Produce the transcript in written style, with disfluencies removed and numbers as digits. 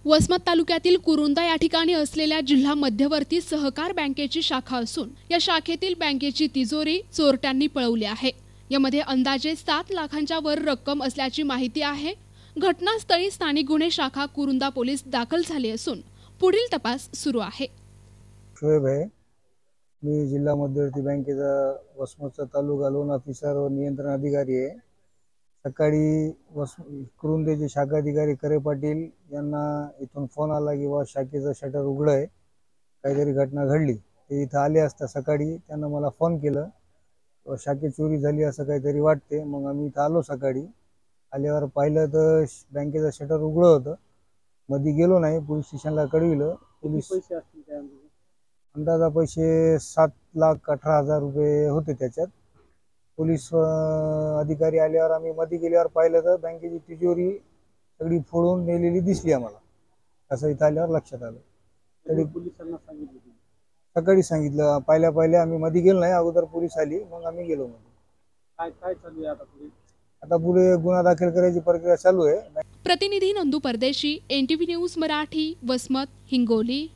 वसमत तालुक्यातील कुरुंदा या ठिकाणी असलेल्या जिल्हा मध्यवर्ती सहकार बँकेची शाखा असून या शाखेतील बँकेची तिजोरी चोरट्यांनी पळवली आहे। यामध्ये अंदाजे 7 लाखांच्या वर रक्कम असल्याची माहिती आहे। घटनास्थळी स्थानिक गुन्हे शाखा कुरुंदा पोलीस दाखल झाले असून पुढील तपास सुरू आहे। शोएब आहे, मी जिल्हा मध्यवर्ती बँकेचा वसमतचा तालुका लोन ऑफिसर व नियंत्रण अधिकारी आहे। सकाळी कुरुंदेचे शाखा अधिकारी करे पाटील यांना इथून फोन आला की बा शाखेचं शटर उघडं आहे, काहीतरी घटना घडली। ते इथं आले असता सकाळी त्यांना मला फोन केलं, शाखेत चोरी झाली असं काहीतरी वाटते। मग आम्ही इथं आलो। सकाळी आल्यावर पाहिलं तर बँकेचं शटर उघडं होतं। मध्ये गेलो नाही, पोलीस स्टेशनला कळविलं। पोलीस अंदाजा पैसे 7,18,000 रुपये होते त्याच्यात। पोलीस अधिकारी आल्यावर आम्ही मध्ये गेल्यावर पाहिलं तर बँकेची तिजोरी सगळी फोडून नेलेली दिसली आम्हाला, असं इथं आल्यावर लक्षात आलं। तरी पोलिसांना सांगितलं, सकाळी सांगितलं। पहिल्या आम्ही मध्ये गेलो नाही, अगोदर पोलीस आली मग आम्ही गेलो। काय चालू आहे आता पुढे गुन्हा दाखल करायची प्रक्रिया चालू आहे। प्रतिनिधी नंदू परदेशी, NTV न्यूज मराठी, वसमत, हिंगोली।